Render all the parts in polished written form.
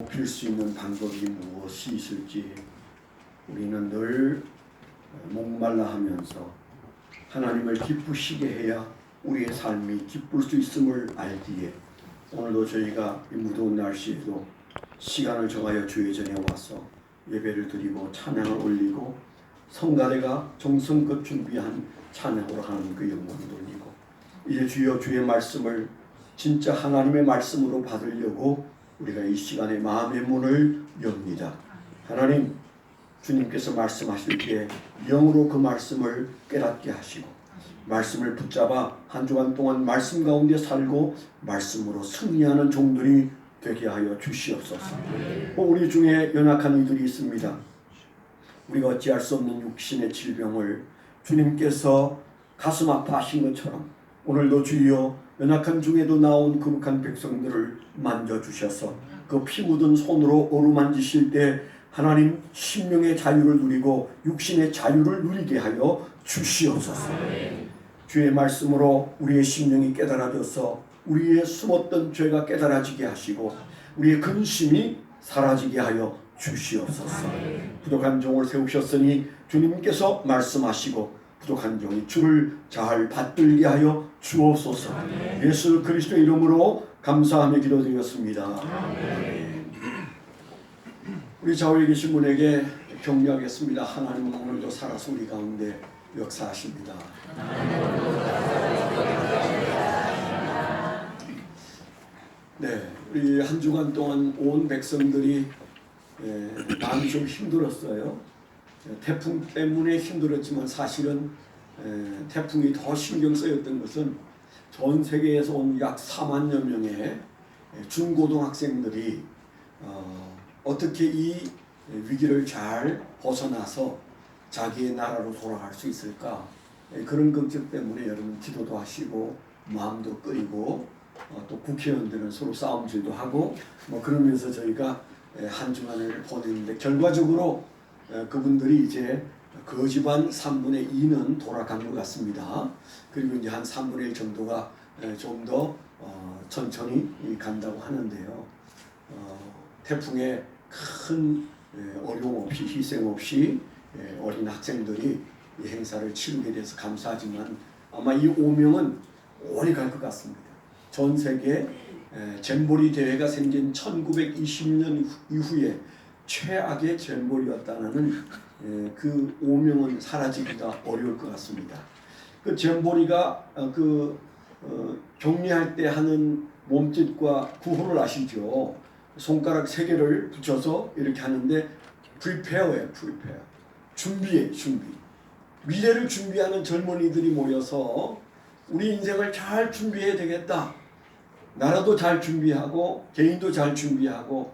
높일 수 있는 방법이 무엇이 있을지 우리는 늘 목말라 하면서 하나님을 기쁘시게 해야 우리의 삶이 기쁠 수 있음을 알기에 오늘도 저희가 이 무더운 날씨에도 시간을 정하여 주의 전에 와서 예배를 드리고 찬양을 올리고 성가대가 정성껏 준비한 찬양으로 하나님께 영광을 돌리고 이제 주여 주의 말씀을 진짜 하나님의 말씀으로 받으려고 우리가 이 시간에 마음의 문을 엽니다. 하나님, 주님께서 말씀하실 때 영으로 그 말씀을 깨닫게 하시고 말씀을 붙잡아 한 주간 동안 말씀 가운데 살고 말씀으로 승리하는 종들이 되게 하여 주시옵소서. 우리 중에 연약한 이들이 있습니다. 우리가 어찌할 수 없는 육신의 질병을 주님께서 가슴 아파하신 것처럼 오늘도 주여 연약한 중에도 나온 거룩한 백성들을 만져주셔서 그 피 묻은 손으로 어루만지실 때 하나님 심령의 자유를 누리고 육신의 자유를 누리게 하여 주시옵소서. 주의 말씀으로 우리의 심령이 깨달아져서 우리의 숨었던 죄가 깨달아지게 하시고 우리의 근심이 사라지게 하여 주시옵소서. 부족한 종을 세우셨으니 주님께서 말씀하시고 부족한 종이 주를 잘 받들게 하여 주옵소서. 예수 그리스도의 이름으로 감사하며 기도드렸습니다. 우리 좌우에 계신 분에게 격려하겠습니다. 하나님은 오늘도 살아서 우리 가운데 역사하십니다. 네, 우리 한 주간 동안 온 백성들이 마음이 좀 힘들었어요. 태풍 때문에 힘들었지만 사실은 태풍이 더 신경 쓰였던 것은 전 세계에서 온 약 4만여 명의 중고등학생들이 어떻게 이 위기를 잘 벗어나서 자기의 나라로 돌아갈 수 있을까, 그런 걱정 때문에 여러분 기도도 하시고 마음도 끓이고 또 국회의원들은 서로 싸움질도 하고 그러면서 저희가 한 주간을 보냈는데 결과적으로 그분들이 이제 그 집안 3분의 2는 돌아간 것 같습니다. 그리고 이제 한 3분의 1 정도가 좀 더 천천히 간다고 하는데요. 태풍에 큰 어려움 없이 희생 없이 어린 학생들이 이 행사를 치르게 돼서 감사하지만 아마 이 오명은 오래 갈 것 같습니다. 전 세계 잼보리 대회가 생긴 1920년 이후에 최악의 잼보리였다는 그 오명은 사라지기가 어려울 것 같습니다. 그 잼보리가 격리할 때 하는 몸짓과 구호를 아시죠? 손가락 3개를 붙여서 이렇게 하는데 prepare예요. prepare. 준비해, 준비. 미래를 준비하는 젊은이들이 모여서 우리 인생을 잘 준비해야 되겠다. 나라도 잘 준비하고 개인도 잘 준비하고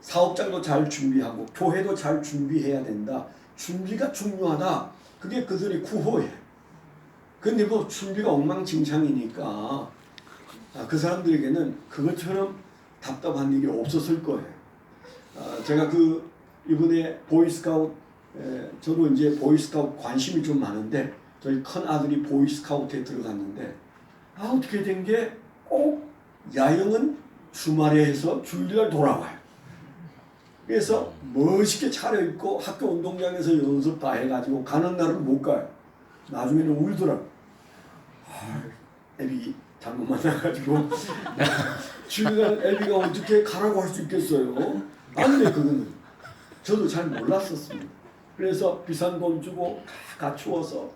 사업장도 잘 준비하고 교회도 잘 준비해야 된다. 준비가 중요하다. 그게 그들의 구호예요. 근데 뭐 준비가 엉망진창이니까 그 사람들에게는 그것처럼 답답한 일이 없었을 거예요. 제가 이번에 보이스카우트, 저도 이제 보이스카우트 관심이 좀 많은데 저희 큰 아들이 보이스카우트에 들어갔는데 어떻게 된 게 꼭 야영은 주말에 해서 주일날 돌아와요. 그래서 멋있게 차려입고 학교 운동장에서 연습 다 해가지고 가는 날은 못 가요. 나중에는 울더라고요. 애비 잘못 만나가지고 주일날 애비가 어떻게 가라고 할 수 있겠어요? 안 돼, 그거는. 저도 잘 몰랐었습니다. 그래서 비싼 돈 주고 갖추어서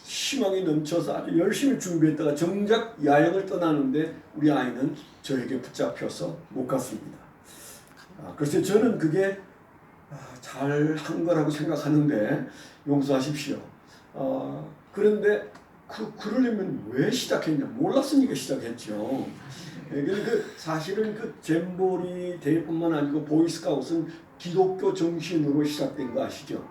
희망이 넘쳐서 아주 열심히 준비했다가 정작 야영을 떠나는데 우리 아이는 저에게 붙잡혀서 못 갔습니다. 글쎄 저는 그게 잘한 거라고 생각하는데 용서하십시오. 그런데 그러려면 왜 시작했냐? 몰랐으니까 시작했죠. 사실은 잼보리 대회뿐만 아니고 보이스카웃은 기독교 정신으로 시작된 거 아시죠?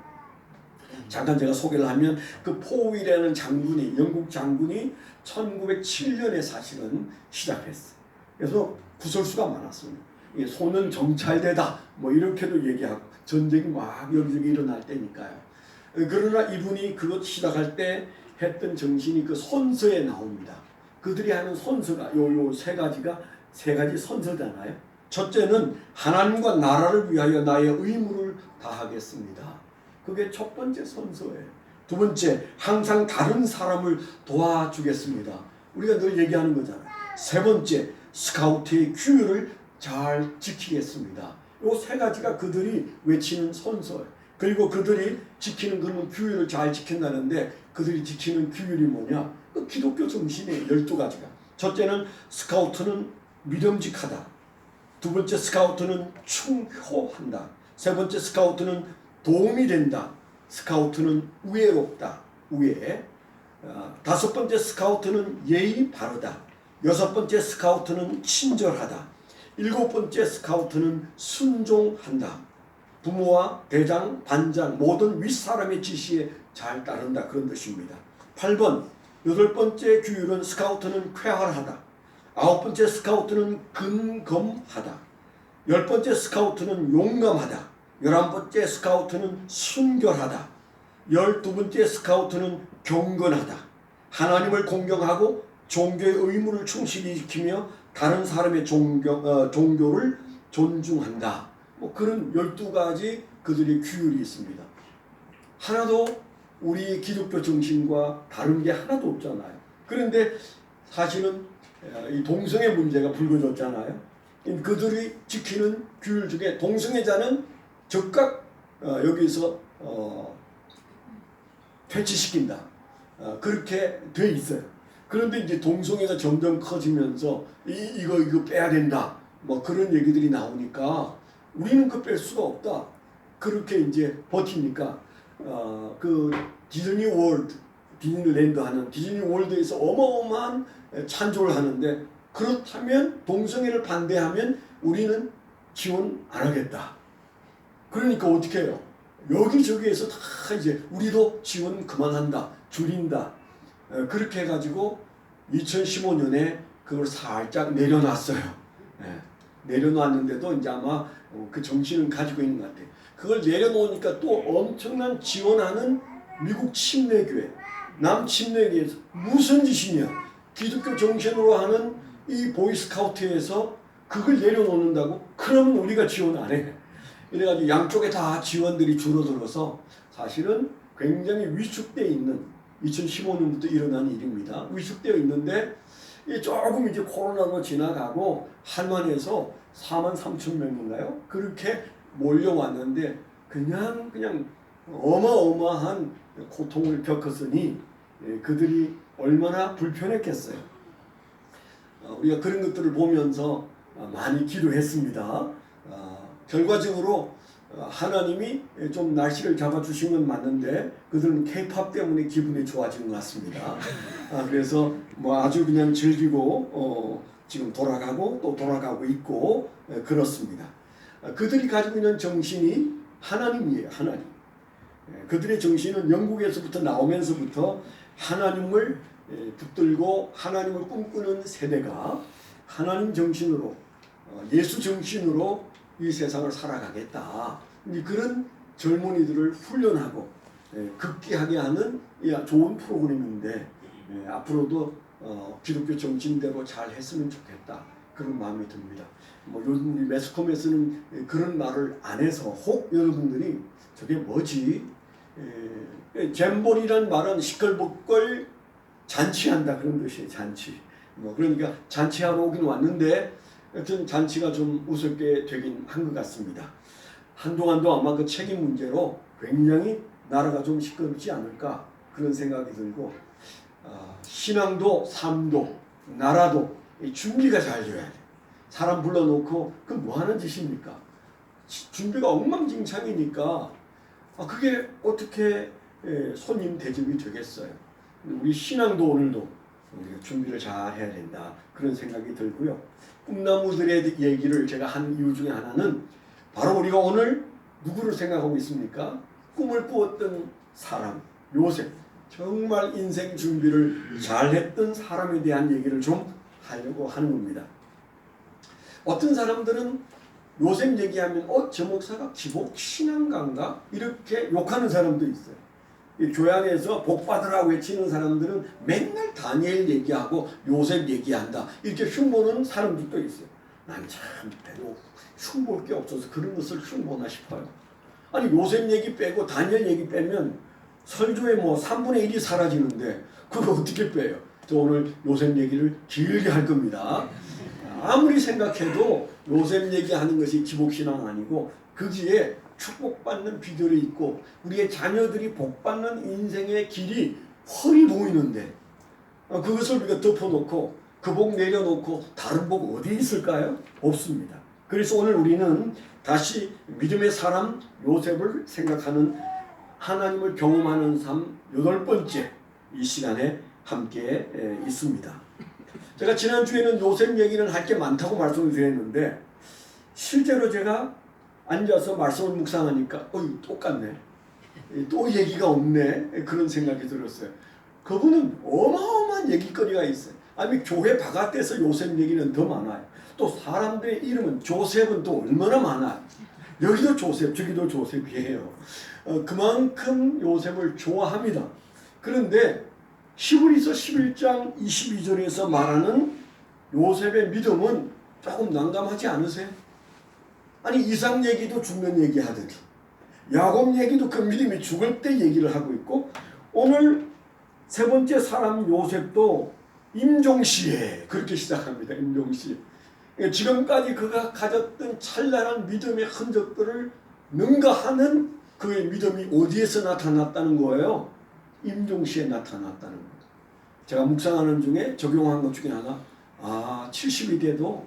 잠깐 제가 소개를 하면 포윌이라는 장군이, 영국 장군이 1907년에 사실은 시작했어요. 그래서 구설수가 많았습니다. 소는 정찰대다 이렇게도 얘기하고 전쟁이 막 여기저기 일어날 때니까요. 그러나 이분이 그것 시작할 때 했던 정신이 선서에 나옵니다. 그들이 하는 선서가 요 세 가지 선서잖아요. 첫째는 하나님과 나라를 위하여 나의 의무를 다하겠습니다. 그게 첫 번째 선서예요. 두 번째, 항상 다른 사람을 도와주겠습니다. 우리가 늘 얘기하는 거잖아요. 세 번째, 스카우트의 규율을 잘 지키겠습니다. 이 세 가지가 그들이 외치는 선서예요. 그리고 그들이 지키는 그런 규율을 잘 지킨다는데 그들이 지키는 규율이 뭐냐? 그 기독교 정신의 12가지가. 첫째는 스카우트는 믿음직하다. 두 번째, 스카우트는 충효한다. 세 번째, 스카우트는 도움이 된다. 스카우트는 우애롭다. 우애. 다섯 번째, 스카우트는 예의 바르다. 여섯 번째, 스카우트는 친절하다. 일곱 번째, 스카우트는 순종한다. 부모와 대장, 반장, 모든 윗사람의 지시에 잘 따른다. 그런 뜻입니다. 8번, 여덟 번째 규율은 스카우트는 쾌활하다. 아홉 번째, 스카우트는 근검하다. 열 번째, 스카우트는 용감하다. 11번째, 스카우트는 순결하다. 12번째, 스카우트는 경건하다. 하나님을 공경하고 종교의 의무를 충실히 지키며 다른 사람의 종교를 존중한다. 뭐 그런 12가지 그들의 규율이 있습니다. 하나도 우리 기독교 정신과 다른 게 하나도 없잖아요. 그런데 사실은 이 동성애 문제가 불거졌잖아요. 그들이 지키는 규율 중에 동성애자는 즉각 여기서 퇴치시킨다. 그렇게 돼 있어요. 그런데 이제 동성애가 점점 커지면서 이거 빼야 된다. 뭐 그런 얘기들이 나오니까 우리는 그 뺄 수가 없다. 그렇게 이제 버티니까 그 디즈니 월드, 디즈니랜드 하는 디즈니 월드에서 어마어마한 찬조를 하는데 그렇다면 동성애를 반대하면 우리는 지원 안 하겠다. 그러니까 어떻게 해요? 여기저기에서 다 이제 우리도 지원 그만한다. 줄인다. 그렇게 해가지고 2015년에 그걸 살짝 내려놨어요. 내려놨는데도 이제 아마 그 정신을 가지고 있는 것 같아요. 그걸 내려놓으니까 또 엄청난 지원하는 미국 침례교회, 남침례교회에서 무슨 짓이냐. 기독교 정신으로 하는 이 보이스카우트에서 그걸 내려놓는다고? 그러면 우리가 지원 안 해. 이래가지고 양쪽에 다 지원들이 줄어들어서 사실은 굉장히 위축되어 있는 2015년부터 일어난 일입니다. 위축되어 있는데 조금 이제 코로나로 지나가고 한만에서 43,000명인가요? 그렇게 몰려왔는데 그냥 어마어마한 고통을 겪었으니 그들이 얼마나 불편했겠어요. 우리가 그런 것들을 보면서 많이 기도했습니다. 결과적으로 하나님이 좀 날씨를 잡아주신 건 맞는데 그들은 K-팝 때문에 기분이 좋아진 것 같습니다. 그래서 뭐 아주 그냥 즐기고 지금 돌아가고 또 돌아가고 있고 그렇습니다. 그들이 가지고 있는 정신이 하나님이에요. 하나님. 그들의 정신은 영국에서부터 나오면서부터 하나님을 붙들고 하나님을 꿈꾸는 세대가 하나님 정신으로 예수 정신으로 이 세상을 살아가겠다. 그런 젊은이들을 훈련하고 극기하게 하는 좋은 프로그램인데 앞으로도 기독교 정신대로 잘 했으면 좋겠다. 그런 마음이 듭니다. 뭐 요즘 매스컴에서는 그런 말을 안 해서 혹 여러분들이 저게 뭐지? 잼볼이란 말은 시끌벅걸 잔치한다 그런 뜻이에요. 잔치. 뭐 그러니까 잔치하러 오긴 왔는데 하여튼 잔치가 좀 우습게 되긴 한 것 같습니다. 한동안도 아마 그 책임 문제로 굉장히 나라가 좀 시끄럽지 않을까 그런 생각이 들고 신앙도 삶도 나라도 준비가 잘 돼야 돼. 사람 불러놓고 그 뭐 하는 짓입니까? 준비가 엉망진창이니까 그게 어떻게 손님 대접이 되겠어요. 우리 신앙도 오늘도 우리가 준비를 잘 해야 된다 그런 생각이 들고요. 꿈나무들의 얘기를 제가 한 이유 중에 하나는 바로 우리가 오늘 누구를 생각하고 있습니까? 꿈을 꾸었던 사람 요셉, 정말 인생 준비를 잘했던 사람에 대한 얘기를 좀 하려고 하는 겁니다. 어떤 사람들은 요셉 얘기하면 저 목사가 기복 신앙가인가? 이렇게 욕하는 사람도 있어요. 이 교회 안에서 복 받으라고 외치는 사람들은 맨날 다니엘 얘기하고 요셉 얘기한다. 이렇게 흉보는 사람들도 있어요. 난 참 별로 흉볼 게 없어서 그런 것을 흉보나 싶어요. 아니 요셉 얘기 빼고 다니엘 얘기 빼면 설교의 뭐 3분의 1이 사라지는데 그걸 어떻게 빼요? 저 오늘 요셉 얘기를 길게 할 겁니다. 아무리 생각해도 요셉 얘기하는 것이 기복신앙 아니고 거기에 축복받는 비결이 있고 우리의 자녀들이 복받는 인생의 길이 훤히 보이는데 그것을 우리가 덮어놓고 그 복 내려놓고 다른 복 어디 있을까요? 없습니다. 그래서 오늘 우리는 다시 믿음의 사람 요셉을 생각하는 하나님을 경험하는 삶 8번째 이 시간에 함께 있습니다. 제가 지난주에는 요셉 얘기는 할 게 많다고 말씀을 드렸는데 실제로 제가 앉아서 말씀을 묵상하니까 똑같네. 또 얘기가 없네. 그런 생각이 들었어요. 그분은 어마어마한 얘기거리가 있어요. 아니 교회 바깥에서 요셉 얘기는 더 많아요. 또 사람들의 이름은 조셉은 또 얼마나 많아요. 여기도 조셉 저기도 조셉이에요. 그만큼 요셉을 좋아합니다. 그런데 히브리서 11장 22절에서 말하는 요셉의 믿음은 조금 난감하지 않으세요? 아니 이삭 얘기도 죽는 얘기 하더니 야곱 얘기도 그 믿음이 죽을 때 얘기를 하고 있고 오늘 세 번째 사람 요셉도 임종시에 그렇게 시작합니다. 임종시. 지금까지 그가 가졌던 찬란한 믿음의 흔적들을 능가하는 그의 믿음이 어디에서 나타났다는 거예요? 임종시에 나타났다는 거예요. 제가 묵상하는 중에 적용한 것 중에 하나 70이 돼도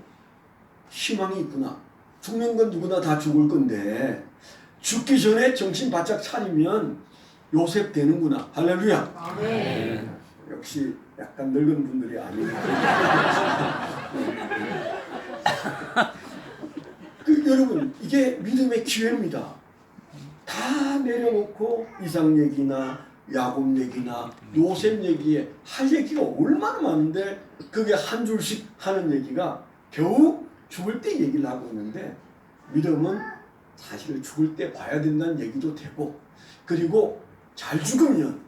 희망이 있구나. 죽는 건 누구나 다 죽을 건데 죽기 전에 정신 바짝 차리면 요셉 되는구나. 할렐루야. 네. 역시 약간 늙은 분들이 아니에요. 여러분 이게 믿음의 기회입니다. 다 내려놓고 이삭 얘기나 야곱 얘기나 요셉 얘기에 할 얘기가 얼마나 많은데 그게 한 줄씩 하는 얘기가 겨우 죽을 때 얘기를 하고 있는데 믿음은 사실 죽을 때 봐야 된다는 얘기도 되고 그리고 잘 죽으면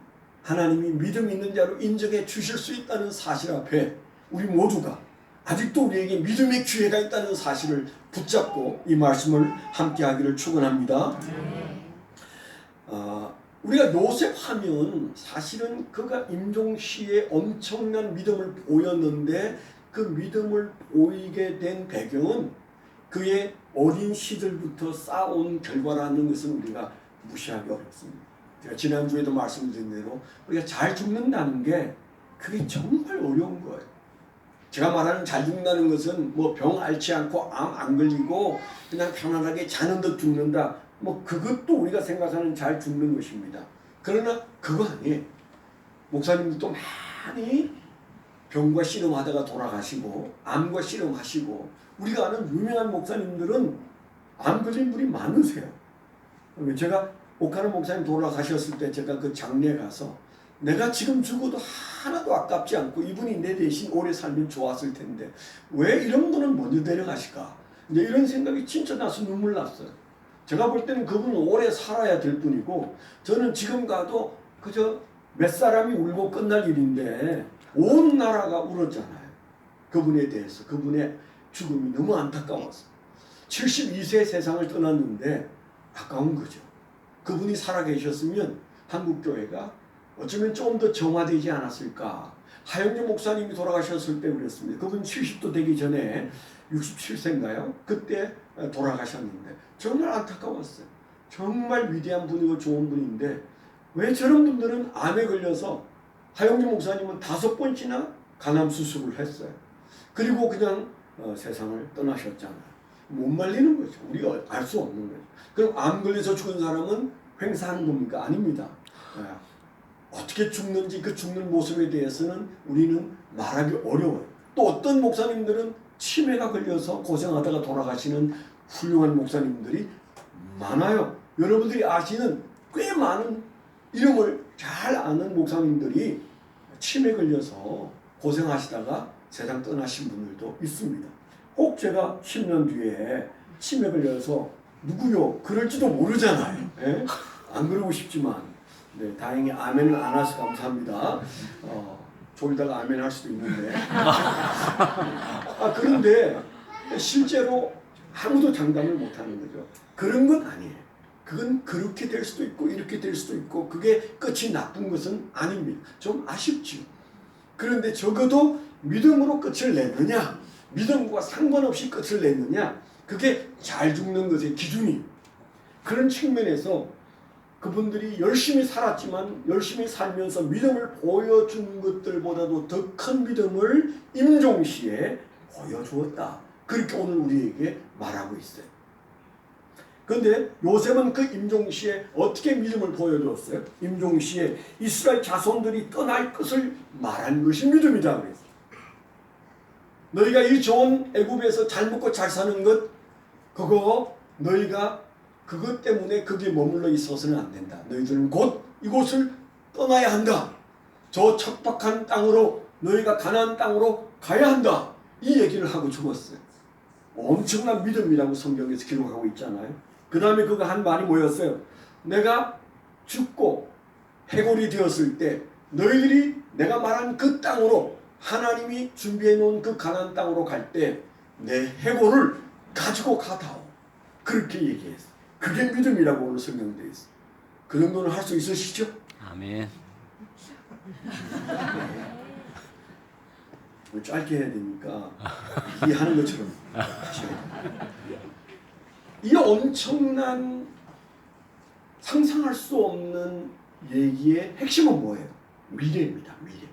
하나님이 믿음 있는 자로 인정해 주실 수 있다는 사실 앞에 우리 모두가 아직도 우리에게 믿음의 기회가 있다는 사실을 붙잡고 이 말씀을 함께 하기를 축원합니다. 우리가 요셉 하면 사실은 그가 임종시에 엄청난 믿음을 보였는데 그 믿음을 보이게 된 배경은 그의 어린 시절부터 쌓아온 결과라는 것은 우리가 무시하기 어렵습니다. 제가 지난주에도 말씀드린 대로 우리가 잘 죽는다는 게 그게 정말 어려운 거예요. 제가 말하는 잘 죽는다는 것은 뭐 병 앓지 않고 암 안 걸리고 그냥 편안하게 자는 듯 죽는다. 뭐 그것도 우리가 생각하는 잘 죽는 것입니다. 그러나 그거 아니에요. 목사님들도 많이 병과 씨름하다가 돌아가시고 암과 씨름하시고 우리가 아는 유명한 목사님들은 암 걸린 분이 많으세요. 제가 오카노 목사님 돌아가셨을 때 제가 그 장례에 가서 내가 지금 죽어도 하나도 아깝지 않고 이분이 내 대신 오래 살면 좋았을 텐데 왜 이런 분은 먼저 데려가실까? 이제 이런 생각이 진짜 나서 눈물 났어요. 제가 볼 때는 그분은 오래 살아야 될 뿐이고 저는 지금 가도 그저 몇 사람이 울고 끝날 일인데 온 나라가 울었잖아요. 그분에 대해서 그분의 죽음이 너무 안타까워서 72세 세상을 떠났는데 아까운 거죠. 그분이 살아계셨으면 한국교회가 어쩌면 좀 더 정화되지 않았을까. 하영준 목사님이 돌아가셨을 때 그랬습니다. 그분 70도 되기 전에 67세인가요? 그때 돌아가셨는데 정말 안타까웠어요. 정말 위대한 분이고 좋은 분인데 왜 저런 분들은 암에 걸려서 하영준 목사님은 5번이나 간암 수술을 했어요. 그리고 그냥 세상을 떠나셨잖아요. 못 말리는 거죠. 우리가 알 수 없는 거죠. 그럼 암 걸려서 죽은 사람은 횡사하는 겁니까? 아닙니다. 어떻게 죽는지 그 죽는 모습에 대해서는 우리는 말하기 어려워요. 또 어떤 목사님들은 치매가 걸려서 고생하다가 돌아가시는 훌륭한 목사님들이 많아요. 여러분들이 아시는 꽤 많은 이름을 잘 아는 목사님들이 치매 걸려서 고생하시다가 세상 떠나신 분들도 있습니다. 혹 제가 10년 뒤에 치매 걸려서 누구요? 그럴지도 모르잖아요. 예? 안 그러고 싶지만 네, 다행히 아멘을 안 해서 감사합니다. 졸다가 아멘 할 수도 있는데 그런데 실제로 아무도 장담을 못하는 거죠. 그런 건 아니에요. 그건 그렇게 될 수도 있고 이렇게 될 수도 있고 그게 끝이 나쁜 것은 아닙니다. 좀 아쉽죠. 그런데 적어도 믿음으로 끝을 냈느냐, 믿음과 상관없이 끝을 냈느냐, 그게 잘 죽는 것의 기준이에요. 그런 측면에서 그분들이 열심히 살았지만 열심히 살면서 믿음을 보여준 것들보다도 더 큰 믿음을 임종시에 보여주었다. 그렇게 오늘 우리에게 말하고 있어요. 그런데 요셉은 그 임종시에 어떻게 믿음을 보여줬어요? 임종시에 이스라엘 자손들이 떠날 것을 말한 것이 믿음이다 그랬어요. 너희가 이 좋은 애굽에서 잘 먹고 잘 사는 것, 그거 너희가 그것 때문에 거기에 머물러 있어서는 안 된다. 너희들은 곧 이곳을 떠나야 한다. 저 척박한 땅으로, 너희가 가나안 땅으로 가야 한다. 이 얘기를 하고 죽었어요. 엄청난 믿음이라고 성경에서 기록하고 있잖아요. 그 다음에 그가 한 말이 뭐였어요? 내가 죽고 해골이 되었을 때 너희들이 내가 말한 그 땅으로, 하나님이 준비해 놓은 그 가나안 땅으로 갈 때 내 해골을 가지고 가다오. 그렇게 얘기했어요. 그게 믿음이라고 오늘 설명되어 있어요. 그 정도는 할 수 있으시죠? 아멘. 짧게 해야 되니까 이해하는 것처럼 하셔야 돼요. 이 엄청난 상상할 수 없는 얘기의 핵심은 뭐예요? 미래입니다. 미래.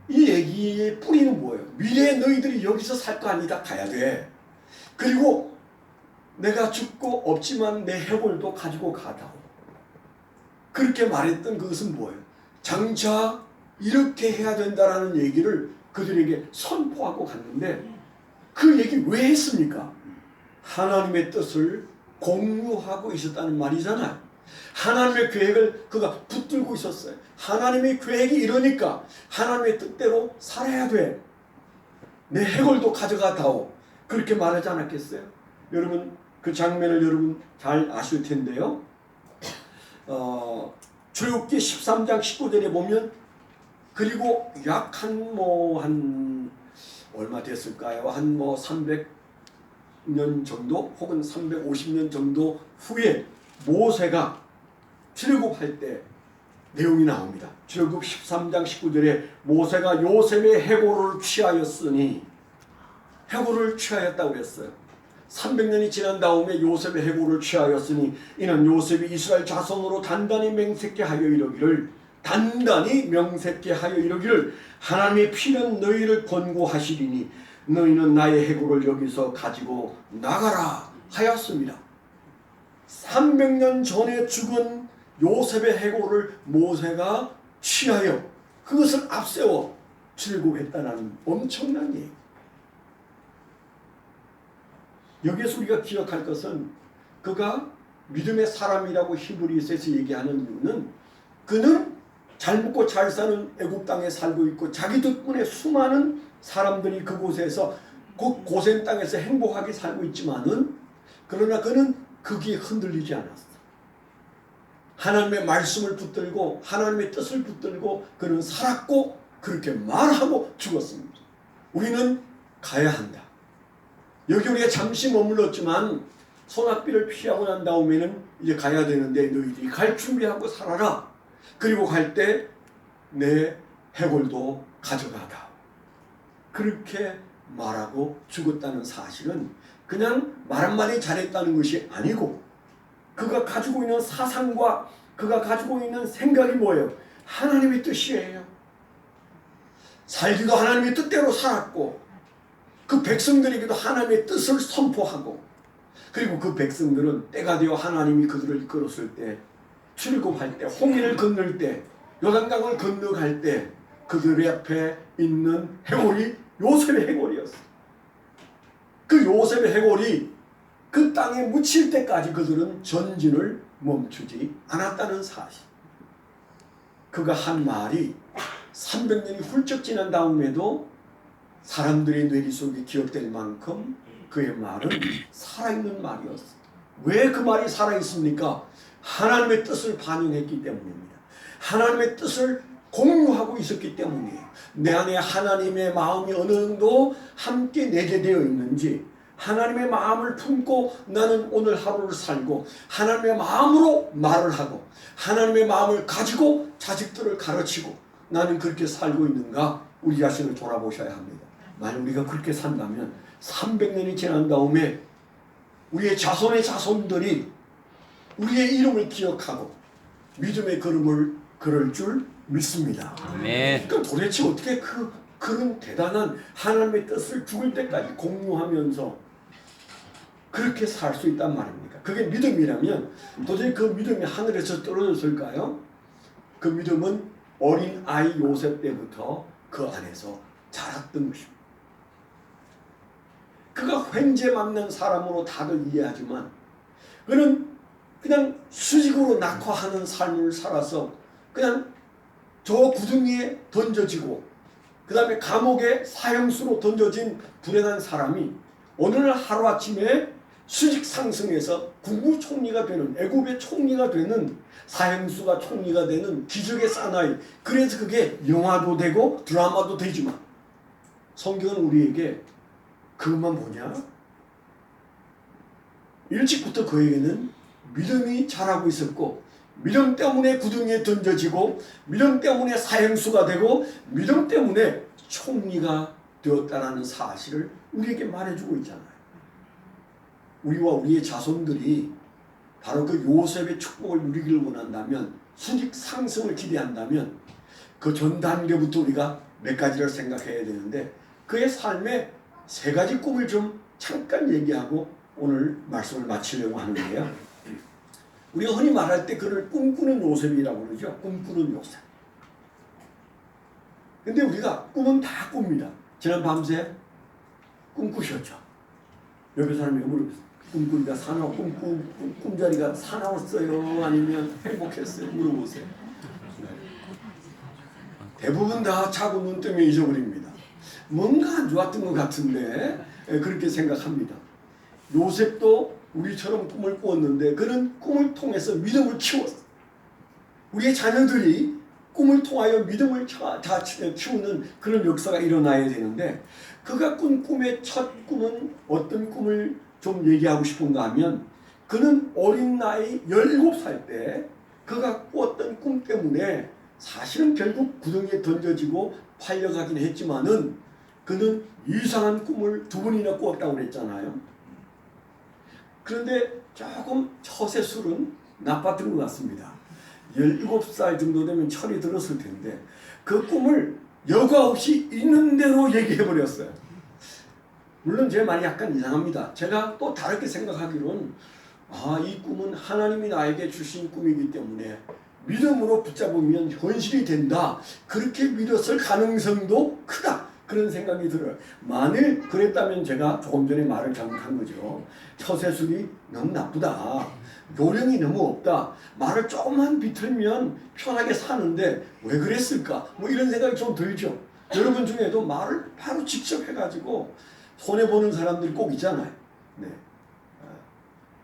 이 얘기의 뿌리는 뭐예요? 미래에 너희들이 여기서 살 거 아니다. 가야 돼. 그리고 내가 죽고 없지만 내 해골도 가지고 가다오. 그렇게 말했던 그것은 뭐예요? 장차 이렇게 해야 된다라는 얘기를 그들에게 선포하고 갔는데 그 얘기 왜 했습니까? 하나님의 뜻을 공유하고 있었다는 말이잖아요. 하나님의 계획을 그가 붙들고 있었어요. 하나님의 계획이 이러니까 하나님의 뜻대로 살아야 돼. 내 해골도 가져가다오. 그렇게 말하지 않았겠어요? 여러분 그 장면을 여러분 잘 아실 텐데요. 출애굽기 13장 19절에 보면 그리고 약 한 얼마 됐을까요? 한 300년 정도 혹은 350년 정도 후에 모세가 출애굽할 때 내용이 나옵니다. 출애굽 13장 19절에 모세가 요셉의 해골을 취하였으니, 해골을 취하였다고 그랬어요. 300년이 지난 다음에 요셉의 해골을 취하였으니 이는 요셉이 이스라엘 자손으로 단단히 명색케 하여 이르기를, 단단히 명색케 하여 이르기를 하나님의 피는 너희를 권고하시리니 너희는 나의 해골을 여기서 가지고 나가라 하였습니다. 300년 전에 죽은 요셉의 해골을 모세가 취하여 그것을 앞세워 출애굽했다는 엄청난 얘기. 여기에서 우리가 기억할 것은 그가 믿음의 사람이라고 히브리서에서 얘기하는 이유는 그는 잘 먹고 잘 사는 애굽 땅에 살고 있고 자기 덕분에 수많은 사람들이 그곳에서 그 고센 땅에서 행복하게 살고 있지만은, 그러나 그는 거기에 흔들리지 않았어. 하나님의 말씀을 붙들고 하나님의 뜻을 붙들고 그는 살았고 그렇게 말하고 죽었습니다. 우리는 가야 한다. 여기 우리가 잠시 머물렀지만 소낙비를 피하고 난 다음에는 이제 가야 되는데 너희들이 갈 준비하고 살아라. 그리고 갈 때 내 해골도 가져가다. 그렇게 말하고 죽었다는 사실은 그냥 말 한마디 잘했다는 것이 아니고 그가 가지고 있는 사상과 그가 가지고 있는 생각이 뭐예요? 하나님의 뜻이에요. 살기도 하나님의 뜻대로 살았고 그 백성들에게도 하나님의 뜻을 선포하고, 그리고 그 백성들은 때가 되어 하나님이 그들을 이끌었을 때, 출애굽할 때, 홍해를 건널 때, 요단강을 건너갈 때 그들 앞에 있는 해골이 요셉의 해골이었어요. 그 요셉의 해골이 그 땅에 묻힐 때까지 그들은 전진을 멈추지 않았다는 사실. 그가 한 말이 300년이 훌쩍 지난 다음에도 사람들의 뇌리 속에 기억될 만큼 그의 말은 살아있는 말이었어요. 왜 그 말이 살아있습니까? 하나님의 뜻을 반영했기 때문입니다. 하나님의 뜻을 공유하고 있었기 때문이에요. 내 안에 하나님의 마음이 어느 정도 함께 내재되어 있는지, 하나님의 마음을 품고 나는 오늘 하루를 살고 하나님의 마음으로 말을 하고 하나님의 마음을 가지고 자식들을 가르치고 나는 그렇게 살고 있는가, 우리 자신을 돌아보셔야 합니다. 만약 우리가 그렇게 산다면 300년이 지난 다음에 우리의 자손의 자손들이 우리의 이름을 기억하고 믿음의 걸음을 걸을 줄 믿습니다. 아멘. 그럼 도대체 어떻게 그런 대단한 하나님의 뜻을 죽을 때까지 공유하면서 그렇게 살 수 있단 말입니까? 그게 믿음이라면 도대체 그 믿음이 하늘에서 떨어졌을까요? 그 믿음은 어린 아이 요셉 때부터 그 안에서 자랐던 것입니다. 그가 횡재 맞는 사람으로 다들 이해하지만 그는 그냥 수직으로 낙화하는 삶을 살아서 그냥 저 구덩이에 던져지고 그 다음에 감옥에 사형수로 던져진 불행한 사람이 어느 날 하루아침에 수직 상승해서 국무총리가 되는, 애굽의 총리가 되는, 사형수가 총리가 되는 기적의 사나이. 그래서 그게 영화도 되고 드라마도 되지만 성경은 우리에게 그것만 보냐? 일찍부터 그에게는 믿음이 자라고 있었고 믿음 때문에 구덩이에 던져지고 믿음 때문에 사형수가 되고 믿음 때문에 총리가 되었다는 사실을 우리에게 말해주고 있잖아요. 우리와 우리의 자손들이 바로 그 요셉의 축복을 누리기를 원한다면, 수직 상승을 기대한다면 그 전 단계부터 우리가 몇 가지를 생각해야 되는데 그의 삶의 세 가지 꿈을 좀 잠깐 얘기하고 오늘 말씀을 마치려고 하는데요. 우리가 흔히 말할 때 그를 꿈꾸는 요셉이라고 그러죠. 꿈꾸는 요셉. 근데 우리가 꿈은 다 꿉니다. 지난 밤새 꿈꾸셨죠. 옆에 사람이 물어보세요. 꿈꾸니까 사나워, 꿈자리가 사나웠어요? 아니면 행복했어요? 물어보세요. 대부분 다 자고 눈 뜨면 잊어버립니다. 뭔가 안 좋았던 것 같은데 그렇게 생각합니다. 요셉도 우리처럼 꿈을 꾸었는데 그는 꿈을 통해서 믿음을 키웠어. 우리의 자녀들이 꿈을 통하여 믿음을 키우는 그런 역사가 일어나야 되는데 그가 꾼 꿈의 첫 꿈은 어떤 꿈을 좀 얘기하고 싶은가 하면 그는 어린 나이 17살 때 그가 꾸었던 꿈 때문에 사실은 결국 구덩이에 던져지고 팔려가긴 했지만은 그는 이상한 꿈을 2번이나 꾸었다고 그랬잖아요. 그런데 조금 처세술은 나빴던 것 같습니다. 17살 정도 되면 철이 들었을 텐데 그 꿈을 여과 없이 있는 대로 얘기해버렸어요. 물론 제 말이 약간 이상합니다. 제가 또 다르게 생각하기로는 이 꿈은 하나님이 나에게 주신 꿈이기 때문에 믿음으로 붙잡으면 현실이 된다. 그렇게 믿었을 가능성도 크다. 그런 생각이 들어요. 만일 그랬다면 제가 조금 전에 말을 잘못한 거죠. 처세술이 너무 나쁘다. 요령이 너무 없다. 말을 조금만 비틀면 편하게 사는데 왜 그랬을까? 뭐 이런 생각이 좀 들죠. 여러분 중에도 말을 바로 직접 해가지고 손해보는 사람들이 꼭 있잖아요. 네.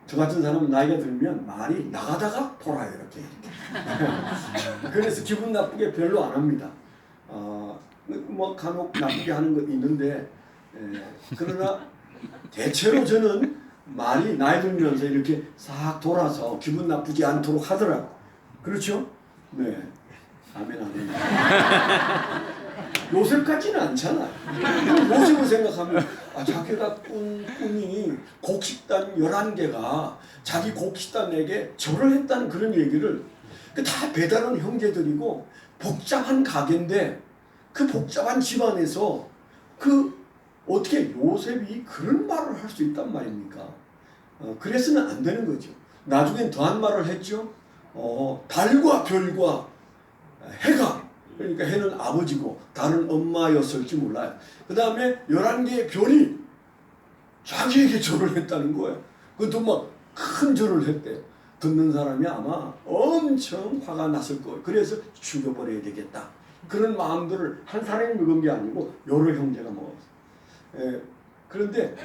저 같은 사람은 나이가 들면 말이 나가다가 돌아요. 이렇게. 그래서 기분 나쁘게 별로 안 합니다. 뭐 간혹 나쁘게 하는 것 있는데 그러나 대체로 저는 말이 나이 들면서 이렇게 싹 돌아서 기분 나쁘지 않도록 하더라고. 그렇죠? 네. 아멘 아멘. 요셉같지는 않잖아요. 요셉을 생각하면 자기가 꾼 꿈이 곡식단 11개가 자기 곡식단에게 절을 했다는 그런 얘기를 다 배달한 형제들이고 복잡한 가게인데 그 복잡한 집안에서 어떻게 요셉이 그런 말을 할 수 있단 말입니까? 그래서는 안 되는 거죠. 나중엔 더한 말을 했죠. 달과 별과 해가, 그러니까 해는 아버지고 달은 엄마였을지 몰라요. 그 다음에 11개의 별이 자기에게 절을 했다는 거예요. 그것도 막 큰 절을 했대요. 듣는 사람이 아마 엄청 화가 났을 거예요. 그래서 죽여버려야 되겠다. 그런 마음들을 한 사람이 먹은 게 아니고 여러 형제가 먹었어요. 그런데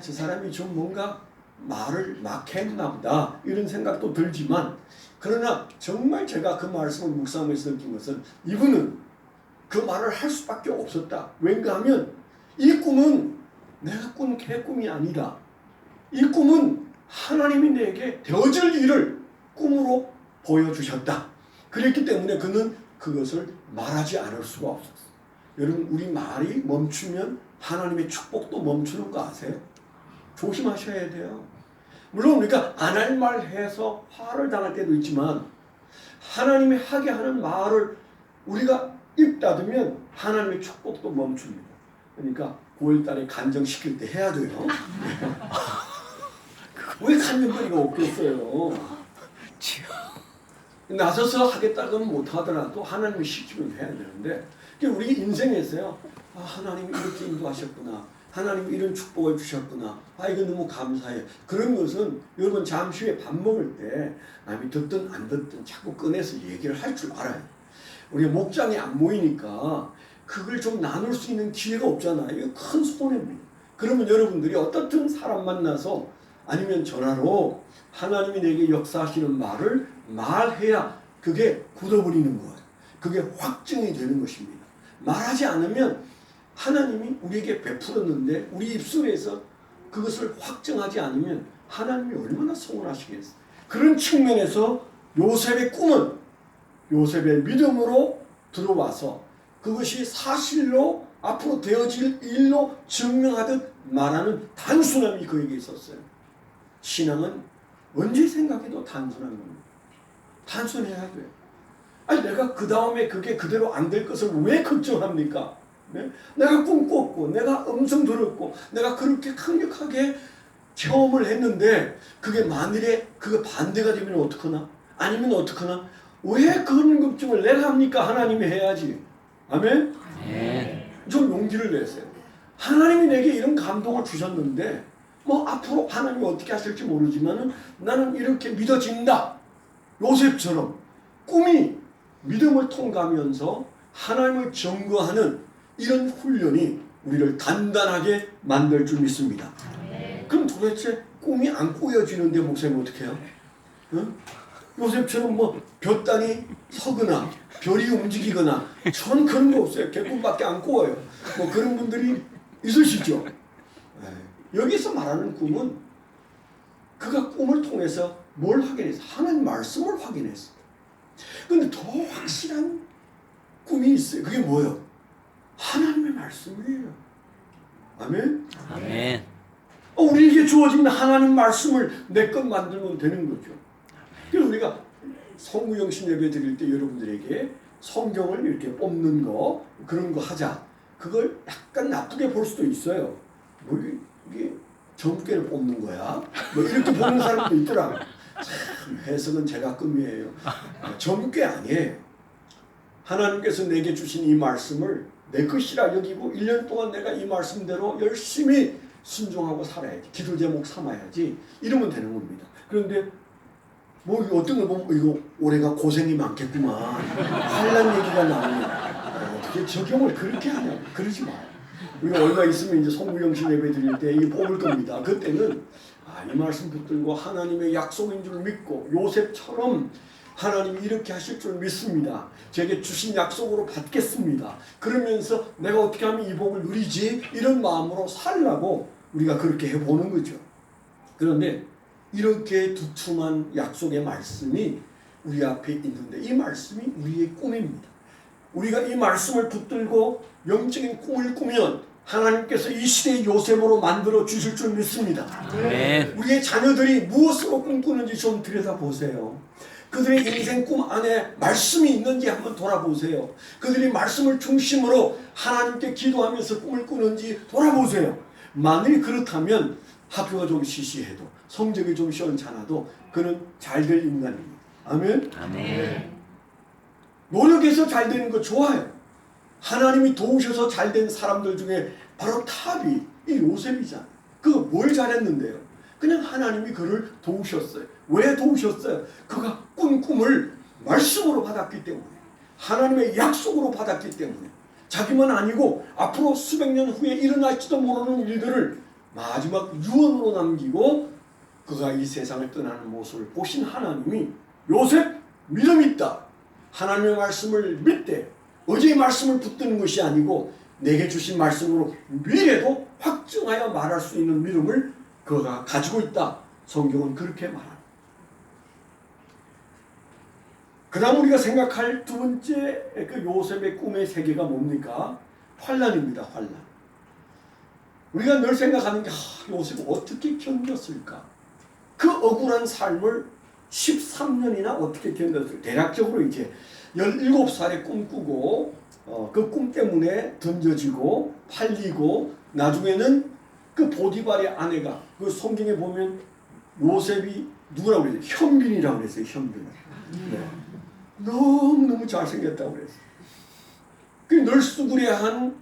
저 사람이 좀 뭔가 말을 막 했나 보다 이런 생각도 들지만, 그러나 정말 제가 그 말씀을 묵상하면서 느낀 것은 이분은 그 말을 할 수밖에 없었다. 왠가 하면 이 꿈은 내가 꾼 개꿈이 아니라 이 꿈은 하나님이 내게 되어질 일을 꿈으로 보여주셨다. 그랬기 때문에 그는 그것을 말하지 않을 수가 없었어요. 여러분, 우리 말이 멈추면 하나님의 축복도 멈추는 거 아세요? 조심하셔야 돼요. 물론 우리가 안 할 말 해서 화를 당할 때도 있지만, 하나님이 하게 하는 말을 우리가 입 닫으면 하나님의 축복도 멈춥니다. 그러니까 9월달에 간정시킬 때 해야 돼요. 왜 간정거리가 없겠어요? 나서서 하겠다고는 못하더라도 하나님이 시키면 해야 되는데, 우리 인생에서요, 하나님이 이렇게 인도하셨구나, 하나님이 이런 축복을 주셨구나, 이거 너무 감사해요. 그런 것은 여러분 잠시 후에 밥 먹을 때 남이 듣든 안 듣든 자꾸 꺼내서 얘기를 할 줄 알아요. 우리가 목장에 안 모이니까 그걸 좀 나눌 수 있는 기회가 없잖아요. 이거 큰 손해입니다. 그러면 여러분들이 어떻든 사람 만나서 아니면 전화로 하나님이 내게 역사하시는 말을 말해야 그게 굳어버리는 거예요. 그게 확증이 되는 것입니다. 말하지 않으면 하나님이 우리에게 베풀었는데 우리 입술에서 그것을 확증하지 않으면 하나님이 얼마나 서운하시겠어요. 그런 측면에서 요셉의 꿈은 요셉의 믿음으로 들어와서 그것이 사실로 앞으로 되어질 일로 증명하듯 말하는 단순함이 그에게 있었어요. 신앙은 언제 생각해도 단순한 겁니다. 단순해야 돼요. 아니, 내가 그 다음에 그게 그대로 안 될 것을 왜 걱정합니까? 네? 내가 꿈꿨고 내가 음성 들었고 내가 그렇게 강력하게 체험을 했는데 그게 만일에 그거 반대가 되면 어떡하나? 아니면 어떡하나? 왜 그런 걱정을 내가 합니까? 하나님이 해야지. 아멘? 좀 용기를 내세요. 하나님이 내게 이런 감동을 주셨는데 뭐 앞으로 하나님이 어떻게 하실지 모르지만 나는 이렇게 믿어진다. 요셉처럼 꿈이 믿음을 통과하면서 하나님을 증거하는 이런 훈련이 우리를 단단하게 만들 줄 믿습니다. 그럼 도대체 꿈이 안 꾸어지는데 목사님 어떻게 해요? 응? 요셉처럼 뭐 볕단이 서거나 별이 움직이거나 전 그런 거 없어요. 개꿈밖에 안 꾸어요. 뭐 그런 분들이 있으시죠? 여기서 말하는 꿈은 그가 꿈을 통해서 뭘 확인했어? 하나님 말씀을 확인했어. 근데 더 확실한 꿈이 있어요. 그게 뭐예요? 하나님의 말씀이에요. 아멘? 아멘. 우리에게 주어진 하나님 말씀을 내 것 만들면 되는 거죠. 그래서 우리가 성구영신 예배 드릴 때 여러분들에게 성경을 이렇게 뽑는 거, 그런 거 하자. 그걸 약간 나쁘게 볼 수도 있어요. 뭐 이게 점괘를 뽑는 거야? 뭐 이렇게 보는 사람도 있더라고요. 참, 해석은 제가 꿈이에요. 점괘 아니에요. 하나님께서 내게 주신 이 말씀을 내 것이라 여기고 1년 동안 내가 이 말씀대로 열심히 순종하고 살아야지. 기도 제목 삼아야지. 이러면 되는 겁니다. 그런데 뭐 어떤 걸 보면 이거 올해가 고생이 많겠구만. 환난 얘기가 나오면 어떻게 적용을 그렇게 하냐. 그러지 마요. 우리가 얼마 있으면 이제 성구영신 예배 드릴 때 이 뽑을 겁니다. 그때는 이 말씀 붙들고 하나님의 약속인 줄 믿고 요셉처럼 하나님이 이렇게 하실 줄 믿습니다. 제게 주신 약속으로 받겠습니다. 그러면서 내가 어떻게 하면 이 복을 누리지? 이런 마음으로 살라고 우리가 그렇게 해보는 거죠. 그런데 이렇게 두툼한 약속의 말씀이 우리 앞에 있는데 이 말씀이 우리의 꿈입니다. 우리가 이 말씀을 붙들고 영적인 꿈을 꾸면 하나님께서 이 시대의 요셉으로 만들어 주실 줄 믿습니다. 아멘. 우리의 자녀들이 무엇으로 꿈꾸는지 좀 들여다보세요. 그들의 인생 꿈 안에 말씀이 있는지 한번 돌아보세요. 그들이 말씀을 중심으로 하나님께 기도하면서 꿈을 꾸는지 돌아보세요. 만일 그렇다면 학교가 좀 시시해도 성적이 좀 시원찮아도 그는 잘 될 인간입니다. 아멘? 아멘. 노력해서 잘 되는 거 좋아요. 하나님이 도우셔서 잘 된 사람들 중에 바로 탑이 이 요셉이잖아요. 그거 뭘 잘했는데요? 그냥 하나님이 그를 도우셨어요. 왜 도우셨어요? 그가 꾼 꿈을 말씀으로 받았기 때문에, 하나님의 약속으로 받았기 때문에, 자기만 아니고 앞으로 수백 년 후에 일어날지도 모르는 일들을 마지막 유언으로 남기고 그가 이 세상을 떠나는 모습을 보신 하나님이 요셉 믿음 있다. 하나님의 말씀을 믿되 어제의 말씀을 붙드는 것이 아니고 내게 주신 말씀으로 미래도 확증하여 말할 수 있는 믿음을 그가 가지고 있다. 성경은 그렇게 말합니다. 그 다음 우리가 생각할 두 번째 그 요셉의 꿈의 세계가 뭡니까? 환난입니다. 환난. 우리가 늘 생각하는 게 요셉이 어떻게 견뎠을까? 그 억울한 삶을 13년이나 어떻게 견뎠을까? 대략적으로 이제 17살에 꿈꾸고 그 꿈 때문에 던져지고 팔리고 나중에는 그 보디발의 아내가 그 성경에 보면 요셉이 누구라고 그랬어요? 현빈이라고 그랬어요. 현빈. 네. 너무너무 잘생겼다고 그랬어요. 그 널스구레한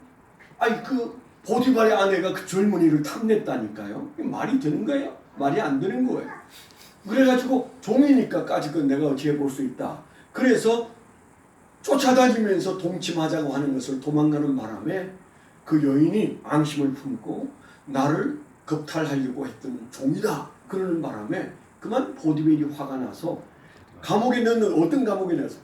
그 보디발의 아내가 그 젊은이를 탐냈다니까요. 말이 되는 거예요? 말이 안 되는 거예요. 그래가지고 종이니까까지 그 내가 어찌해 볼 수 있다. 그래서 쫓아다니면서 동침하자고 하는 것을 도망가는 바람에 그 여인이 앙심을 품고 나를 겁탈하려고 했던 종이다. 그러는 바람에 그만 보디발이 화가 나서 감옥에 넣는 어떤 감옥에 넣어서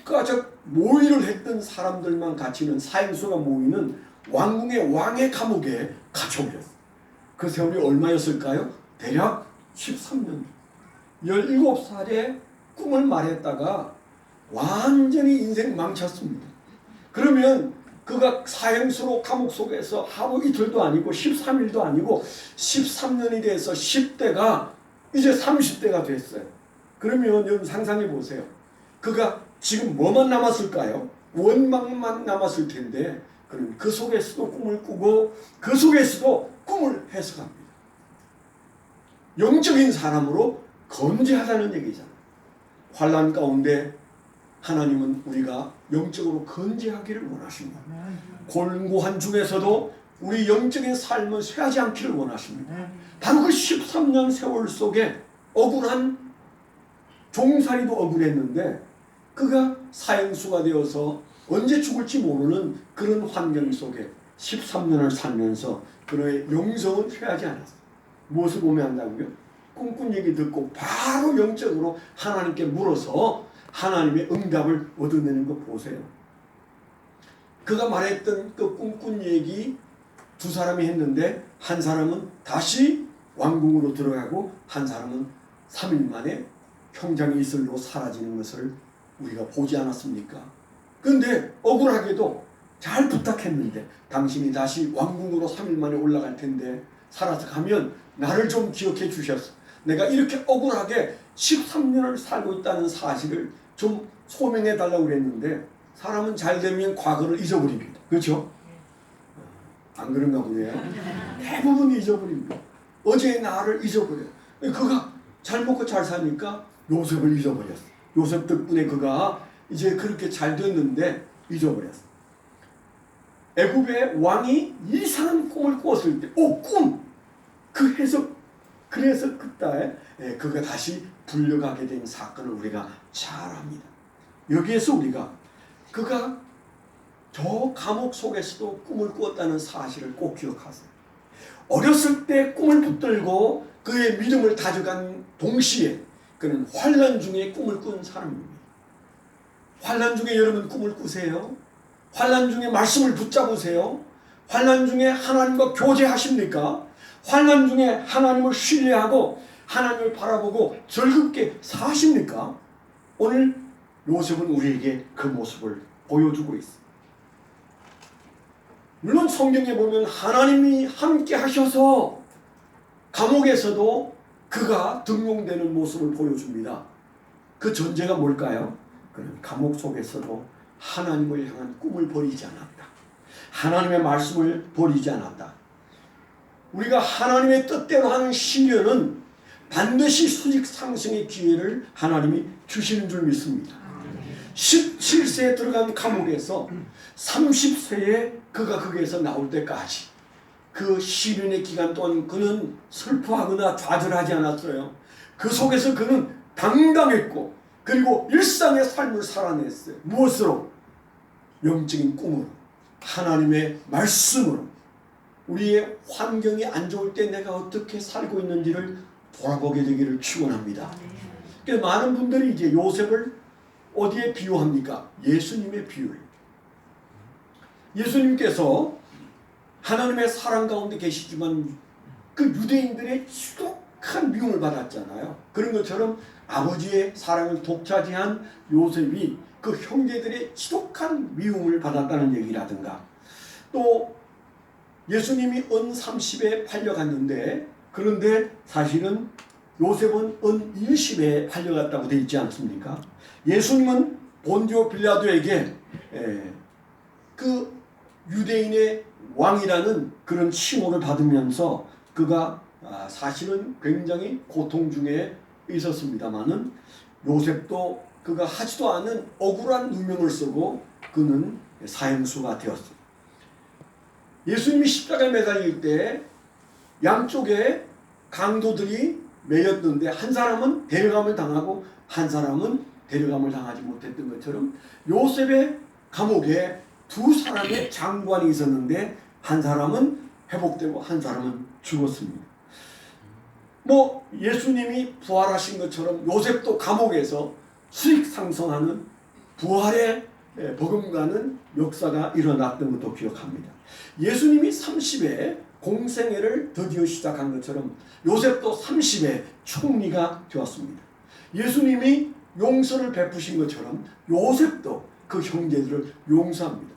국가적 모의를 했던 사람들만 갇히는 사형수가 모이는 왕궁의 왕의 감옥에 갇혀버렸어요. 그 세월이 얼마였을까요? 대략 13년. 17살에 꿈을 말했다가 완전히 인생 망쳤습니다. 그러면 그가 사형수로 감옥 속에서 하루 이틀도 아니고 13일도 아니고 13년이 돼서 10대가 이제 30대가 됐어요. 그러면 여러분 상상해 보세요. 그가 지금 뭐만 남았을까요? 원망만 남았을 텐데 그럼 그 속에서도 꿈을 꾸고 그 속에서도 꿈을 해석합니다. 영적인 사람으로 건재하다는 얘기잖아요. 환난 가운데 하나님은 우리가 영적으로 건재하기를 원하십니다. 곤고한 중에서도 우리 영적인 삶은 쇠하지 않기를 원하십니다. 바로 그 13년 세월 속에 억울한 종살이도 억울했는데 그가 사형수가 되어서 언제 죽을지 모르는 그런 환경 속에 13년을 살면서 그의 영성은 쇠하지 않았어요. 무엇을 보면 한다고요? 꿈꾼 얘기 듣고 바로 영적으로 하나님께 물어서 하나님의 응답을 얻어내는 거 보세요. 그가 말했던 그 꿈꾼 얘기 두 사람이 했는데 한 사람은 다시 왕궁으로 들어가고 한 사람은 3일 만에 평장의 이슬로 사라지는 것을 우리가 보지 않았습니까? 그런데 억울하게도 잘 부탁했는데 당신이 다시 왕궁으로 3일 만에 올라갈 텐데 살아서 가면 나를 좀 기억해 주셨어. 내가 이렇게 억울하게 13년을 살고 있다는 사실을 좀 소명해 달라고 그랬는데 사람은 잘 되면 과거를 잊어버립니다. 그렇죠? 안 그런가 보네요. 대부분 잊어버립니다. 어제의 나를 잊어버려요. 그가 잘 먹고 잘 사니까 요셉을 잊어버렸어. 요셉 덕분에 그가 이제 그렇게 잘 됐는데 잊어버렸어. 애굽의 왕이 이상한 꿈을 꾸었을 때, 꿈! 그 해석, 그래서 그때 그가 다시 불려가게 된 사건을 우리가 잘 압니다. 여기에서 우리가 그가 저 감옥 속에서도 꿈을 꾸었다는 사실을 꼭 기억하세요. 어렸을 때 꿈을 붙들고 그의 믿음을 다져간 동시에 그는 환난 중에 꿈을 꾼 사람입니다. 환난 중에 여러분 꿈을 꾸세요? 환난 중에 말씀을 붙잡으세요? 환난 중에 하나님과 교제하십니까? 환난 중에 하나님을 신뢰하고 하나님을 바라보고 즐겁게 사십니까? 오늘 요셉은 우리에게 그 모습을 보여주고 있습니다. 물론 성경에 보면 하나님이 함께 하셔서 감옥에서도 그가 등용되는 모습을 보여줍니다. 그 전제가 뭘까요? 그는 감옥 속에서도 하나님을 향한 꿈을 버리지 않았다. 하나님의 말씀을 버리지 않았다. 우리가 하나님의 뜻대로 하는 시련은 반드시 수직 상승의 기회를 하나님이 주시는 줄 믿습니다. 17세에 들어간 감옥에서 30세에 그가 거기에서 나올 때까지 그 시련의 기간 동안 그는 슬퍼하거나 좌절하지 않았어요. 그 속에서 그는 당당했고 그리고 일상의 삶을 살아냈어요. 무엇으로? 영적인 꿈으로, 하나님의 말씀으로. 우리의 환경이 안 좋을 때 내가 어떻게 살고 있는지를 돌아보게 되기를 축원합니다. 그러니까 많은 분들이 이제 요셉을 어디에 비유합니까? 예수님의 비유예요. 예수님께서 하나님의 사랑 가운데 계시지만 그 유대인들의 지독한 미움을 받았잖아요. 그런 것처럼 아버지의 사랑을 독차지한 요셉이 그 형제들의 지독한 미움을 받았다는 얘기라든가, 또 예수님이 은 30에 팔려갔는데, 그런데 사실은 요셉은 은 20에 팔려갔다고 되어 있지 않습니까? 예수님은 본디오 빌라도에게 그 유대인의 왕이라는 그런 칭호를 받으면서 그가 사실은 굉장히 고통 중에 있었습니다마는, 요셉도 그가 하지도 않은 억울한 누명을 쓰고 그는 사형수가 되었습니다. 예수님이 십자가에 매달릴 때 양쪽에 강도들이 매였는데 한 사람은 데려감을 당하고 한 사람은 데려감을 당하지 못했던 것처럼 요셉의 감옥에 두 사람의 장관이 있었는데 한 사람은 회복되고 한 사람은 죽었습니다. 예수님이 부활하신 것처럼 요셉도 감옥에서 수익상성하는 부활의 버금가는 역사가 일어났던 것도 기억합니다. 예수님이 30에 공생애를 드디어 시작한 것처럼 요셉도 30에 총리가 되었습니다. 예수님이 용서를 베푸신 것처럼 요셉도 그 형제들을 용서합니다.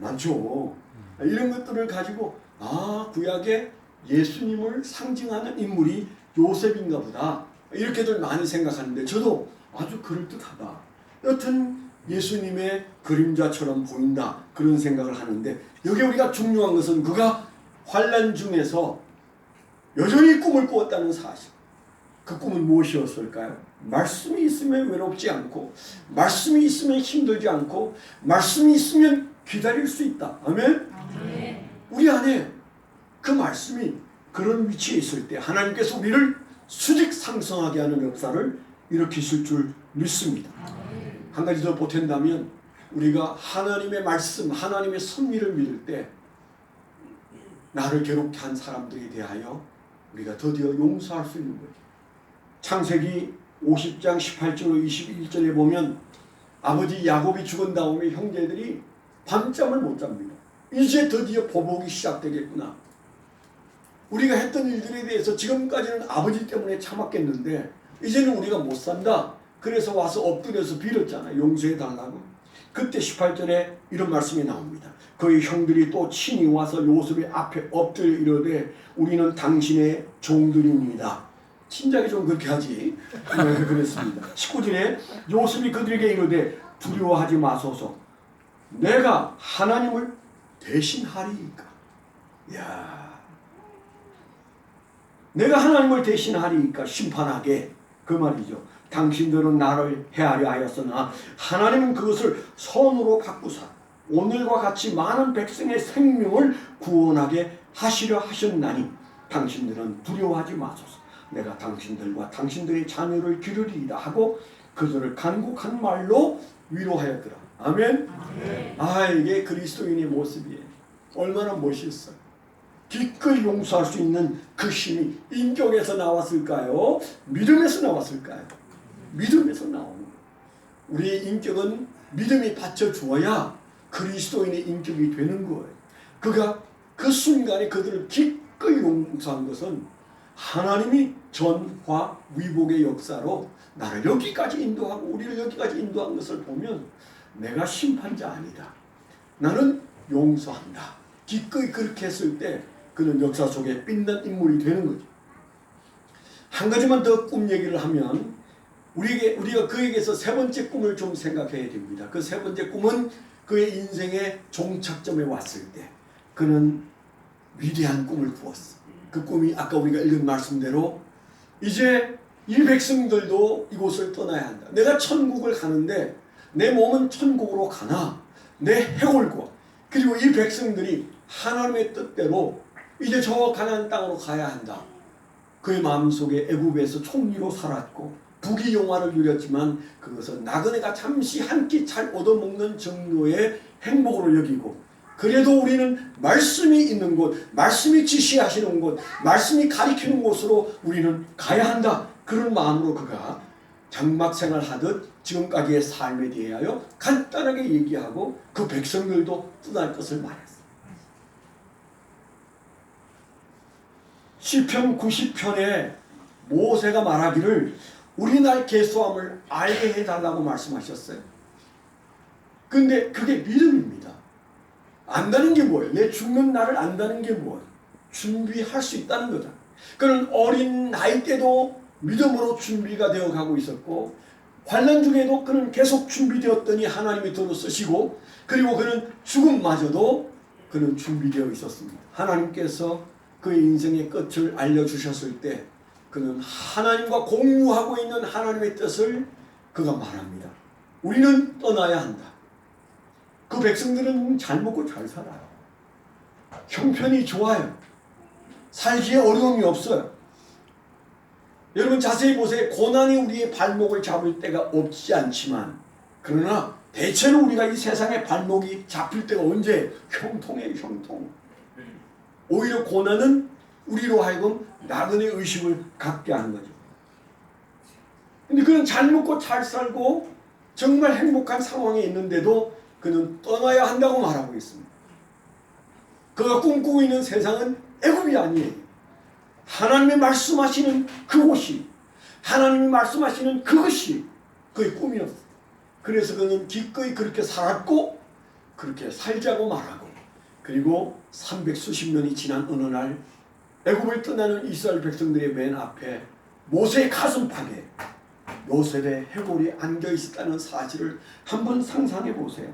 많죠. 이런 것들을 가지고 구약에 예수님을 상징하는 인물이 요셉인가 보다, 이렇게들 많이 생각하는데 저도 아주 그럴듯하다, 여튼 예수님의 그림자처럼 보인다, 그런 생각을 하는데, 여기 우리가 중요한 것은 그가 환난 중에서 여전히 꿈을 꾸었다는 사실. 그 꿈은 무엇이었을까요? 말씀이 있으면 외롭지 않고, 말씀이 있으면 힘들지 않고, 말씀이 있으면 기다릴 수 있다. 아멘? 우리 안에 그 말씀이 그런 위치에 있을 때 하나님께서 우리를 수직상승하게 하는 역사를 일으키실 줄 믿습니다. 한 가지 더 보탠다면, 우리가 하나님의 말씀, 하나님의 섭리를 믿을 때 나를 괴롭게 한 사람들에 대하여 우리가 드디어 용서할 수 있는 거예요. 창세기 50장 18절로 21절에 보면 아버지 야곱이 죽은 다음에 형제들이 밤잠을 못 잡니다. 이제 드디어 보복이 시작되겠구나. 우리가 했던 일들에 대해서 지금까지는 아버지 때문에 참았겠는데 이제는 우리가 못 산다. 그래서 와서 엎드려서 빌었잖아요. 용서해 달라고. 그때 18절에 이런 말씀이 나옵니다. 그의 형들이 또 친히 와서 요셉의 앞에 엎드려 이르되 우리는 당신의 종들입니다. 친작이 좀 그렇게 하지. 그랬습니다. 19절에 요셉이 그들에게 이르되 두려워하지 마소서. 내가 하나님을 대신하리이까. 이야, 내가 하나님을 대신하리이까 심판하게, 그 말이죠. 당신들은 나를 해하려 하였으나 하나님은 그것을 선으로 바꾸사 오늘과 같이 많은 백성의 생명을 구원하게 하시려 하셨나니 당신들은 두려워하지 마소서. 내가 당신들과 당신들의 자녀를 기르리이다 하고 그들을 간곡한 말로 위로하였더라. 아멘. 이게 그리스도인의 모습이에요. 얼마나 멋있어요. 기꺼이 용서할 수 있는 그 힘이 인격에서 나왔을까요? 믿음에서 나왔을까요? 믿음에서 나오는 거예요. 우리의 인격은 믿음이 받쳐주어야 그리스도인의 인격이 되는 거예요. 그가 그 순간에 그들을 기꺼이 용서한 것은 하나님이 전화 위복의 역사로 나를 여기까지 인도하고 우리를 여기까지 인도한 것을 보면 내가 심판자 아니다. 나는 용서한다. 기꺼이 그렇게 했을 때 그는 역사 속에 빛난 인물이 되는 거죠. 한 가지만 더 꿈 얘기를 하면 우리가 그에게서 세 번째 꿈을 좀 생각해야 됩니다. 그 세 번째 꿈은 그의 인생의 종착점에 왔을 때 그는 위대한 꿈을 꾸었어. 그 꿈이 아까 우리가 읽은 말씀대로 이제 이 백성들도 이곳을 떠나야 한다. 내가 천국을 가는데 내 몸은 천국으로 가나 내 해골과 그리고 이 백성들이 하나님의 뜻대로 이제 저 가나안 땅으로 가야 한다. 그의 마음속에 애굽에서 총리로 살았고 부귀영화를 누렸지만 그것은 나그네가 잠시 한 끼 잘 얻어먹는 정도의 행복으로 여기고 그래도 우리는 말씀이 있는 곳, 말씀이 지시하시는 곳, 말씀이 가리키는 곳으로 우리는 가야 한다. 그런 마음으로 그가 장막 생활하듯 지금까지의 삶에 대하여 간단하게 얘기하고 그 백성들도 떠날 것을 말했어요. 시편 90편에 모세가 말하기를 우리 날 계수함을 알게 해달라고 말씀하셨어요. 근데 그게 믿음입니다. 안다는 게 뭐예요? 내 죽는 날을 안다는 게 뭐예요? 준비할 수 있다는 거다. 그는 어린 나이 때도 믿음으로 준비가 되어 가고 있었고 환난 중에도 그는 계속 준비되었더니 하나님이 도로 쓰시고 그리고 그는 죽음마저도 그는 준비되어 있었습니다. 하나님께서 그의 인생의 끝을 알려주셨을 때 그는 하나님과 공유하고 있는 하나님의 뜻을 그가 말합니다. 우리는 떠나야 한다. 그 백성들은 잘 먹고 잘 살아요. 형편이 좋아요. 살기에 어려움이 없어요. 여러분 자세히 보세요. 고난이 우리의 발목을 잡을 때가 없지 않지만 그러나 대체로 우리가 이 세상에 발목이 잡힐 때가 언제? 형통이에요. 형통. 오히려 고난은 우리로 하여금 나그네 의식을 갖게 하는 거죠. 근데 그는 잘 먹고 잘 살고 정말 행복한 상황에 있는데도 그는 떠나야 한다고 말하고 있습니다. 그가 꿈꾸고 있는 세상은 애굽이 아니에요. 하나님의 말씀하시는 그곳이, 하나님이 말씀하시는 그것이 그의 꿈이었어요. 그래서 그는 기꺼이 그렇게 살았고 그렇게 살자고 말하고 그리고 300수십 년이 지난 어느 날 애굽을 떠나는 이스라엘 백성들의 맨 앞에 모세의 가슴팍에 요셉의 해골이 안겨 있었다는 사실을 한번 상상해 보세요.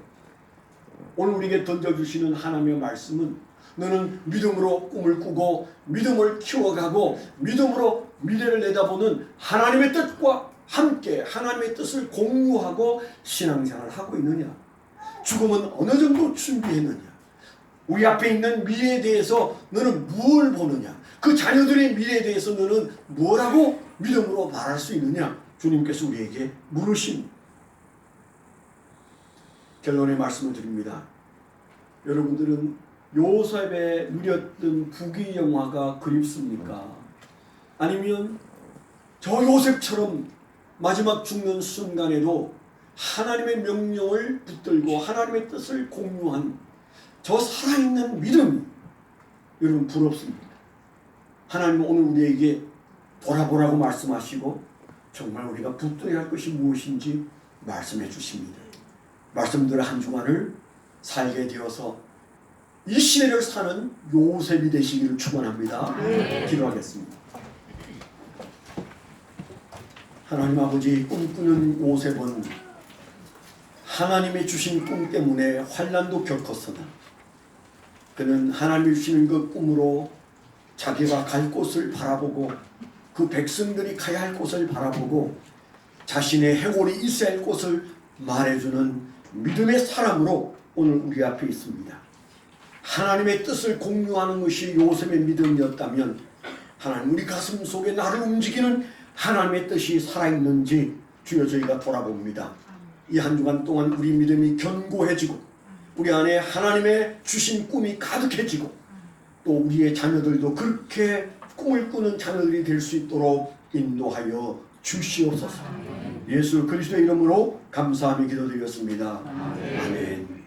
오늘 우리에게 던져주시는 하나님의 말씀은 너는 믿음으로 꿈을 꾸고 믿음을 키워가고 믿음으로 미래를 내다보는 하나님의 뜻과 함께 하나님의 뜻을 공유하고 신앙생활을 하고 있느냐? 죽음은 어느 정도 준비했느냐? 우리 앞에 있는 미래에 대해서 너는 무엇을 보느냐? 그 자녀들의 미래에 대해서 너는 뭐라고 믿음으로 말할 수 있느냐? 주님께서 우리에게 물으십니다. 결론의 말씀을 드립니다. 여러분들은 요셉의 누렸던 부귀 영화가 그립습니까? 아니면 저 요셉처럼 마지막 죽는 순간에도 하나님의 명령을 붙들고 하나님의 뜻을 공유한 저 살아있는 믿음이 여러분 부럽습니다. 하나님은 오늘 우리에게 돌아보라고 말씀하시고 정말 우리가 붙들어야 할 것이 무엇인지 말씀해 주십니다. 말씀대로 한 주간을 살게 되어서 이 시대를 사는 요셉이 되시기를 축원합니다. 기도하겠습니다. 하나님 아버지, 꿈꾸는 요셉은 하나님이 주신 꿈 때문에 환난도 겪었으나 그는 하나님이 주시는 그 꿈으로 자기가 갈 곳을 바라보고 그 백성들이 가야 할 곳을 바라보고 자신의 해골이 있어야 할 곳을 말해주는 믿음의 사람으로 오늘 우리 앞에 있습니다. 하나님의 뜻을 공유하는 것이 요셉의 믿음이었다면 하나님 우리 가슴 속에 나를 움직이는 하나님의 뜻이 살아있는지 주여 저희가 돌아봅니다. 이 한 주간 동안 우리 믿음이 견고해지고 우리 안에 하나님의 주신 꿈이 가득해지고 또 우리의 자녀들도 그렇게 꿈을 꾸는 자녀들이 될 수 있도록 인도하여 주시옵소서. 예수 그리스도의 이름으로 감사하며 기도드렸습니다. 아멘.